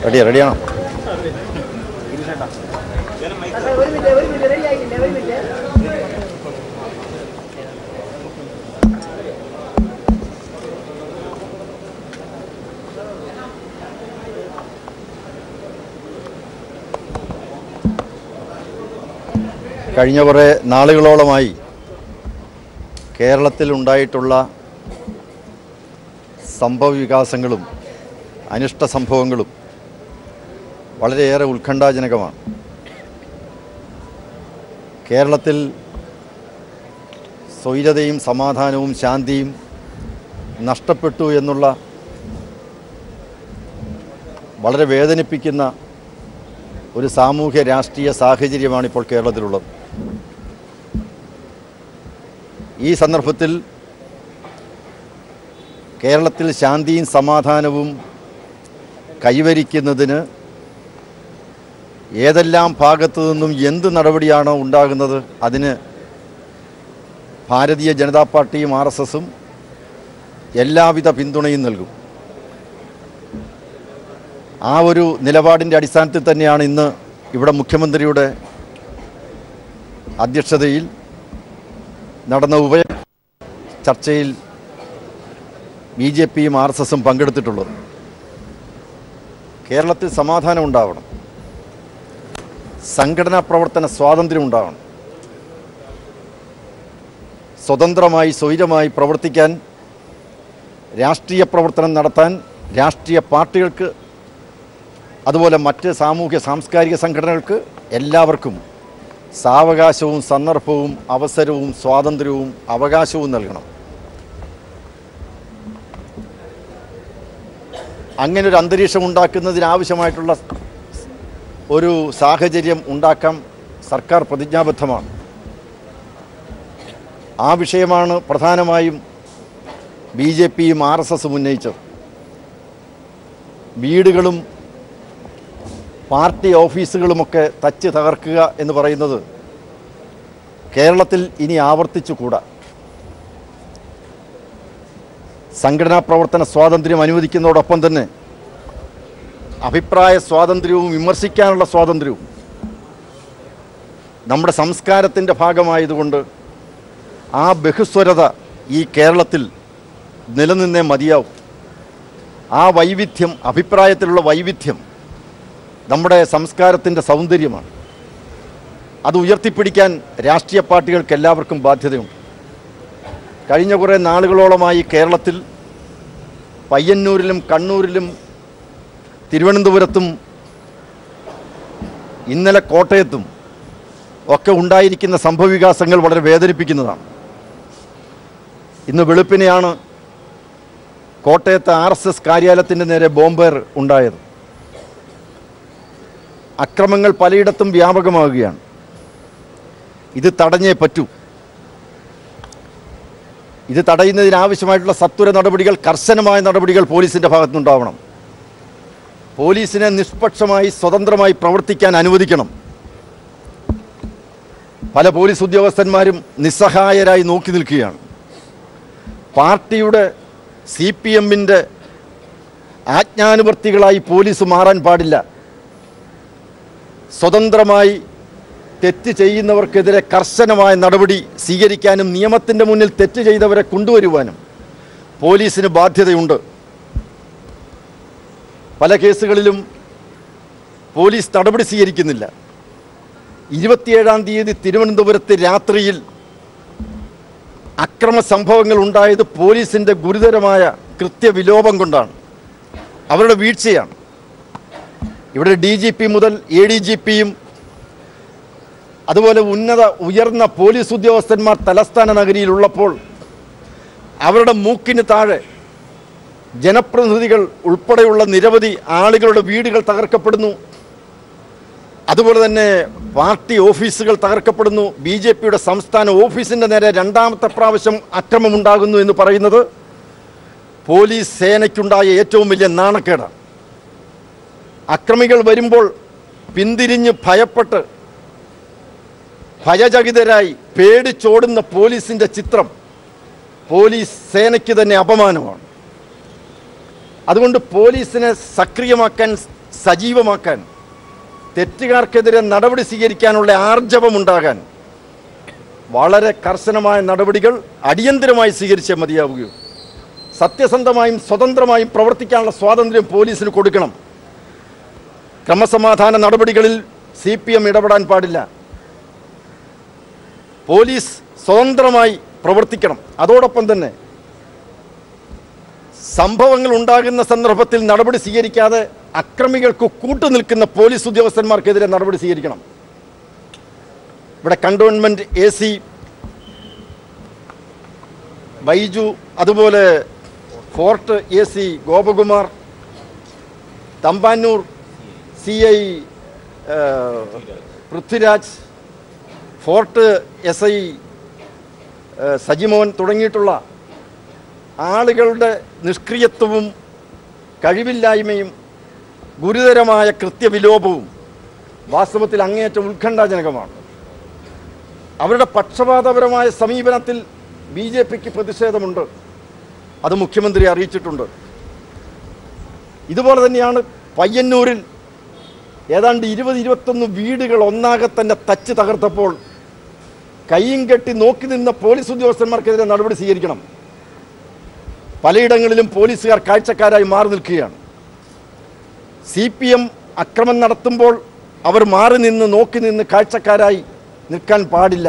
റെഡിയാണോ? കഴിഞ്ഞ കുറേ നാളുകളോളമായി കേരളത്തിൽ ഉണ്ടായിട്ടുള്ള സംഭവവികാസങ്ങളും അനിഷ്ട സംഭവങ്ങളും വളരെയേറെ ഉത്കണ്ഠാജനകമാണ്. കേരളത്തിൽ സ്വൈരതയും സമാധാനവും ശാന്തിയും നഷ്ടപ്പെട്ടു എന്നുള്ള വളരെ വേദനിപ്പിക്കുന്ന ഒരു സാമൂഹ്യ രാഷ്ട്രീയ സാഹചര്യമാണ് ഇപ്പോൾ കേരളത്തിലുള്ളത്. ഈ സന്ദർഭത്തിൽ കേരളത്തിൽ ശാന്തിയും സമാധാനവും കൈവരിക്കുന്നതിന് ഏതെല്ലാം ഭാഗത്തു നിന്നും എന്ത് നടപടിയാണോ ഉണ്ടാകുന്നത് അതിന് ഭാരതീയ ജനതാ പാർട്ടിയും RSSും എല്ലാവിധ പിന്തുണയും നൽകും. ആ ഒരു നിലപാടിൻ്റെ അടിസ്ഥാനത്തിൽ തന്നെയാണ് ഇന്ന് ഇവിടെ മുഖ്യമന്ത്രിയുടെ അധ്യക്ഷതയിൽ നടന്ന ചർച്ചയിൽ BJPയും RSSും പങ്കെടുത്തിട്ടുള്ളത്. കേരളത്തിൽ സമാധാനം ഉണ്ടാവണം, സംഘടനാ പ്രവർത്തന സ്വാതന്ത്ര്യം ഉണ്ടാവണം, സ്വതന്ത്രമായി സ്വൈരമായി പ്രവർത്തിക്കാൻ, രാഷ്ട്രീയ പ്രവർത്തനം നടത്താൻ രാഷ്ട്രീയ പാർട്ടികൾക്ക്, അതുപോലെ മറ്റ് സാമൂഹ്യ സാംസ്കാരിക സംഘടനകൾക്ക് എല്ലാവർക്കും സാവകാശവും സന്ദർഭവും അവസരവും സ്വാതന്ത്ര്യവും അവകാശവും നൽകണം. അങ്ങനൊരു അന്തരീക്ഷം ഉണ്ടാക്കുന്നതിനാവശ്യമായിട്ടുള്ള ഒരു സാഹചര്യം ഉണ്ടാക്കാൻ സർക്കാർ പ്രതിജ്ഞാബദ്ധമാണ്. ആ വിഷയമാണ് പ്രധാനമായും BJPയും RSSും ഉന്നയിച്ചത്. വീടുകളും പാർട്ടി ഓഫീസുകളുമൊക്കെ തച്ച് തകർക്കുക എന്ന് പറയുന്നത് കേരളത്തിൽ ഇനി ആവർത്തിച്ചുകൂടാ. സംഘടനാ പ്രവർത്തന സ്വാതന്ത്ര്യം അനുവദിക്കുന്നതോടൊപ്പം തന്നെ അഭിപ്രായ സ്വാതന്ത്ര്യവും വിമർശിക്കാനുള്ള സ്വാതന്ത്ര്യവും നമ്മുടെ സംസ്കാരത്തിൻ്റെ ഭാഗമായതുകൊണ്ട് ആ ബഹുസ്വരത ഈ കേരളത്തിൽ നിലനിന്നേ മതിയാവും. ആ വൈവിധ്യം, അഭിപ്രായത്തിലുള്ള വൈവിധ്യം നമ്മുടെ സംസ്കാരത്തിൻ്റെ സൗന്ദര്യമാണ്. അത് ഉയർത്തിപ്പിടിക്കാൻ രാഷ്ട്രീയ പാർട്ടികൾക്ക് എല്ലാവർക്കും ബാധ്യതയുണ്ട്. കഴിഞ്ഞ കുറേ നാളുകളോളമായി കേരളത്തിൽ പയ്യന്നൂരിലും കണ്ണൂരിലും തിരുവനന്തപുരത്തും ഇന്നലെ കോട്ടയത്തും ഒക്കെ ഉണ്ടായിരിക്കുന്ന സംഭവവികാസങ്ങൾ വളരെ വേദനിപ്പിക്കുന്നതാണ്. ഇന്ന് വെളുപ്പിനെയാണ് കോട്ടയത്തെ RSS കാര്യാലയത്തിൻ്റെ നേരെ ബോംബേർ ഉണ്ടായത്. അക്രമങ്ങൾ പലയിടത്തും വ്യാപകമാവുകയാണ്. ഇത് തടഞ്ഞേ പറ്റൂ. ഇത് തടയുന്നതിനാവശ്യമായിട്ടുള്ള സത്വര നടപടികൾ, കർശനമായ നടപടികൾ പോലീസിൻ്റെ ഭാഗത്തുനിന്നുണ്ടാവണം. പോലീസിനെ നിഷ്പക്ഷമായി സ്വതന്ത്രമായി പ്രവർത്തിക്കാൻ അനുവദിക്കണം. പല പോലീസ് ഉദ്യോഗസ്ഥന്മാരും നിസ്സഹായരായി നോക്കി നിൽക്കുകയാണ്. പാർട്ടിയുടെ CPMൻ്റെ ആജ്ഞാനുവർത്തികളായി പോലീസ് മാറാൻ പാടില്ല. സ്വതന്ത്രമായി തെറ്റ് ചെയ്യുന്നവർക്കെതിരെ കർശനമായ നടപടി സ്വീകരിക്കാനും നിയമത്തിൻ്റെ മുന്നിൽ തെറ്റ് ചെയ്തവരെ കൊണ്ടുവരുവാനും പോലീസിന് ബാധ്യതയുണ്ട്. പല കേസുകളിലും പോലീസ് നടപടി സ്വീകരിക്കുന്നില്ല. 27-ാം തീയതി തിരുവനന്തപുരത്ത് രാത്രിയിൽ അക്രമ സംഭവങ്ങൾ ഉണ്ടായത് പോലീസിൻ്റെ ഗുരുതരമായ കൃത്യവിലോപം കൊണ്ടാണ്, അവരുടെ വീഴ്ചയാണ്. ഇവിടെ DGP മുതൽ ADGPയും അതുപോലെ ഉയർന്ന പോലീസ് ഉദ്യോഗസ്ഥന്മാർ തലസ്ഥാന നഗരിയിലുള്ളപ്പോൾ അവരുടെ മൂക്കിന് താഴെ ജനപ്രതിനിധികൾ ഉൾപ്പെടെയുള്ള നിരവധി ആളുകളുടെ വീടുകൾ തകർക്കപ്പെടുന്നു. അതുപോലെ തന്നെ പാർട്ടി ഓഫീസുകൾ തകർക്കപ്പെടുന്നു. BJPയുടെ സംസ്ഥാന ഓഫീസിൻ്റെ നേരെ രണ്ടാമത്തെ പ്രാവശ്യം അക്രമമുണ്ടാകുന്നു എന്ന് പറയുന്നത് പോലീസ് സേനയ്ക്കുണ്ടായ ഏറ്റവും വലിയ നാണക്കേടാണ്. അക്രമികൾ വരുമ്പോൾ പിന്തിരിഞ്ഞ് ഭയപ്പെട്ട് ഭയചകിതരായി പേടിച്ചോടുന്ന പോലീസിൻ്റെ ചിത്രം പോലീസ് സേനയ്ക്ക് തന്നെ അപമാനമാണ്. അതുകൊണ്ട് പോലീസിനെ സക്രിയമാക്കാൻ, സജീവമാക്കാൻ, തെറ്റുകാർക്കെതിരെ നടപടി സ്വീകരിക്കാനുള്ള ആർജവമുണ്ടാകാൻ വളരെ കർശനമായ നടപടികൾ അടിയന്തരമായി സ്വീകരിച്ചേ മതിയാവുകയുള്ളൂ. സത്യസന്ധമായും സ്വതന്ത്രമായും പ്രവർത്തിക്കാനുള്ള സ്വാതന്ത്ര്യം പോലീസിന് കൊടുക്കണം. ക്രമസമാധാന നടപടികളിൽ CPM ഇടപെടാൻ പാടില്ല. പോലീസ് സ്വതന്ത്രമായി പ്രവർത്തിക്കണം. അതോടൊപ്പം തന്നെ സംഭവങ്ങൾ ഉണ്ടാകുന്ന സന്ദർഭത്തിൽ നടപടി സ്വീകരിക്കാതെ അക്രമികൾക്ക് കൂട്ടുനിൽക്കുന്ന പോലീസ് ഉദ്യോഗസ്ഥന്മാർക്കെതിരെ നടപടി സ്വീകരിക്കണം. ഇവിടെ കണ്ടോൺമെൻറ്റ് AC ബൈജു, അതുപോലെ fort AC Gopakumar, Thampanoor CI Prithviraj, fort SI Sajimon തുടങ്ങിയിട്ടുള്ള ആളുകളുടെ നിഷ്ക്രിയത്വവും കഴിവില്ലായ്മയും ഗുരുതരമായ കൃത്യവിലോപവും വാസ്തവത്തിൽ അങ്ങേയറ്റം ഉത്കണ്ഠാജനകമാണ്. അവരുടെ പക്ഷപാതപരമായ സമീപനത്തിൽ BJPക്ക് പ്രതിഷേധമുണ്ട്. അത് മുഖ്യമന്ത്രി അറിയിച്ചിട്ടുണ്ട്. ഇതുപോലെ തന്നെയാണ് പയ്യന്നൂരിൽ ഏതാണ്ട് 20-21 വീടുകൾ ഒന്നാകെ തന്നെ തച്ച് തകർത്തപ്പോൾ കയ്യും കെട്ടി നോക്കി നിന്ന പോലീസ് ഉദ്യോഗസ്ഥന്മാർക്കെതിരെ നടപടി സ്വീകരിക്കണം. പലയിടങ്ങളിലും പോലീസുകാർ കാഴ്ചക്കാരായി മാറി നിൽക്കുകയാണ്. CPM അക്രമം നടത്തുമ്പോൾ അവർ മാറി നിന്ന് നോക്കി നിന്ന് കാഴ്ചക്കാരായി നിൽക്കാൻ പാടില്ല.